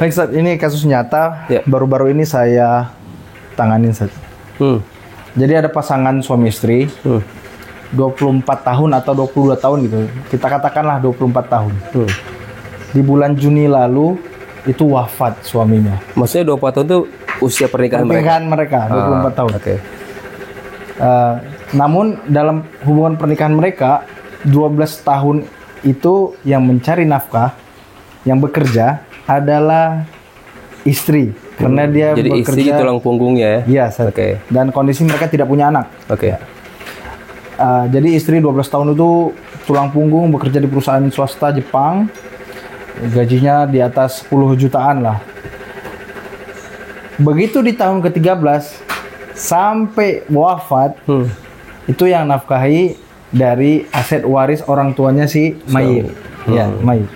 Baik, Ustaz, ini kasus nyata. Ya. Baru-baru ini saya tanganin, Ustaz. Jadi ada pasangan suami istri, 24 tahun atau 22 tahun gitu. Kita katakanlah 24 tahun. Di bulan Juni lalu itu wafat suaminya. Maksudnya 24 tahun itu usia pernikahan mereka 24 tahun. Oke. Namun dalam hubungan pernikahan mereka 12 tahun itu yang mencari nafkah, yang bekerja adalah istri, karena dia Jadi bekerja. istri tulang punggungnya ya? Iya, Ustaz. Oke. Dan kondisi mereka tidak punya anak. Oke. Jadi istri 12 tahun itu tulang punggung, bekerja di perusahaan swasta Jepang. Gajinya di atas 10 jutaan lah. Begitu di tahun ke-13 sampai wafat, itu yang nafkahi dari aset waris orang tuanya si mayit. Ya, mayit.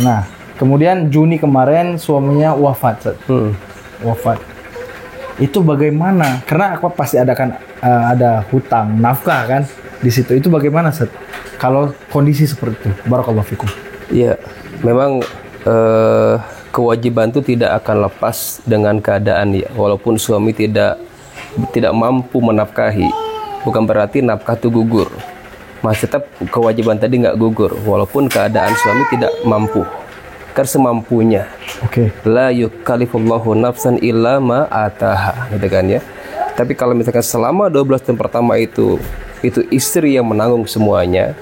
Nah, kemudian Juni kemarin suaminya wafat. Wafat. Itu bagaimana? Karena aku pasti ada hutang nafkah kan di situ. Itu bagaimana, Set? Kalau kondisi seperti itu. Barakallahu fikum. Iya, memang kewajiban itu tidak akan lepas dengan keadaan ya. Walaupun suami tidak mampu menafkahi, bukan berarti nafkah itu gugur. Masih tetap kewajiban tadi nggak gugur, walaupun keadaan suami tidak mampu. Kan semampunya. Oke. La yukallifullahu nafsan illa ma ataha, gitu kan ya. Tapi kalau misalkan selama 12 tahun pertama itu istri yang menanggung semuanya,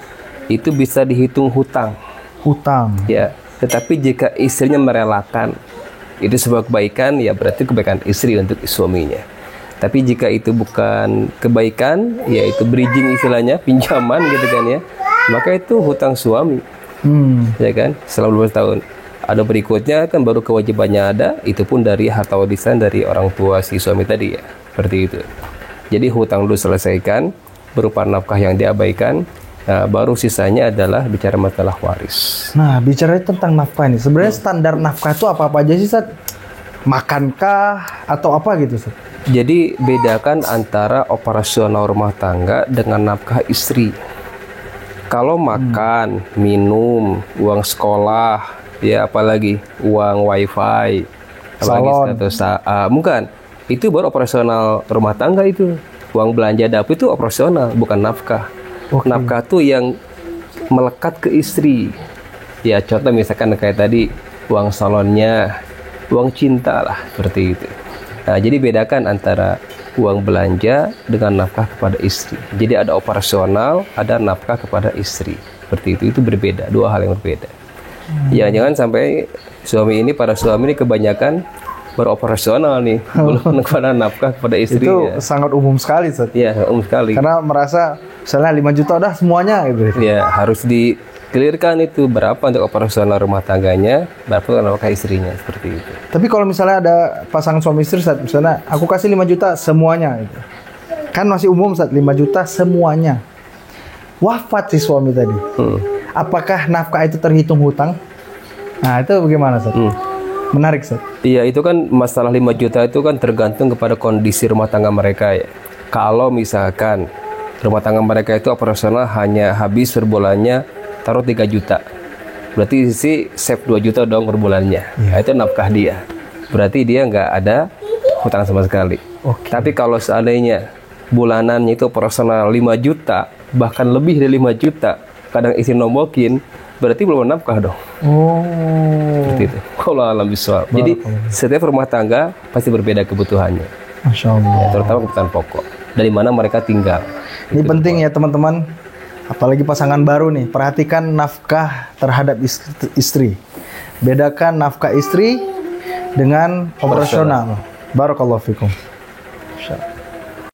itu bisa dihitung hutang. Hutang. Ya, tetapi jika istrinya merelakan itu sebuah kebaikan, ya berarti kebaikan istri untuk suaminya. Tapi jika itu bukan kebaikan, yaitu bridging istilahnya, pinjaman gitu kan ya, maka itu hutang suami. Ya kan, selama 12 tahun. Ada berikutnya kan baru kewajibannya ada, itu pun dari harta warisan dari orang tua si suami tadi ya, seperti itu. Jadi hutang dulu selesaikan, berupa nafkah yang diabaikan, nah, baru sisanya adalah bicara masalah waris. Nah, bicara tentang nafkah ini, sebenarnya standar nafkah itu apa-apa aja sih, Ustaz? Makankah atau apa gitu, Ustaz? Jadi bedakan antara operasional rumah tangga dengan nafkah istri. Kalau makan, minum, uang sekolah, ya apalagi uang wifi, apalagi bukan, itu baru operasional rumah tangga itu. Uang belanja dapur itu operasional, bukan nafkah. Nafkah itu yang melekat ke istri. Ya contoh misalkan kayak tadi, uang salonnya, uang cinta lah, seperti itu. Nah, jadi bedakan antara uang belanja dengan nafkah kepada istri. Jadi ada operasional, ada nafkah kepada istri. Seperti itu berbeda, dua hal yang berbeda. Ya jangan sampai para suami ini kebanyakan beroperasional nih, belum kepada nafkah kepada istri. Itu sangat umum sekali, Ustaz. Iya, umum sekali. Karena merasa misalnya 5 juta udah semuanya gitu. Ya, harus dikelirkan itu berapa untuk operasional rumah tangganya, berapa untuk nafkah istrinya, seperti itu. Tapi kalau misalnya ada pasangan suami istri, Ustaz, misalnya aku kasih 5 juta semuanya gitu. Kan masih umum, Ustaz, 5 juta semuanya. Wafat si suami tadi. Apakah nafkah itu terhitung hutang? Nah, itu bagaimana, Ustaz? Menarik, Ustaz. Iya, itu kan masalah 5 juta itu kan tergantung kepada kondisi rumah tangga mereka ya. Kalau misalkan rumah tangga mereka itu operasional hanya habis per bulannya taruh 3 juta. Berarti sih save 2 juta dong per bulannya. Nah, itu nafkah dia. Berarti dia nggak ada hutang sama sekali. Tapi kalau seandainya bulanannya itu operasional 5 juta, bahkan lebih dari 5 juta, kadang isi nombokin, berarti belum nafkah dong. Seperti itu. Kalau alam bisawab. Jadi setiap rumah tangga pasti berbeda kebutuhannya. Masya Allah. Ya, terutama kebutuhan pokok. Dari mana mereka tinggal. Ini penting ya teman-teman. Apalagi pasangan baru nih. Perhatikan nafkah terhadap istri. Bedakan nafkah istri dengan operasional. Barakallahu fikum.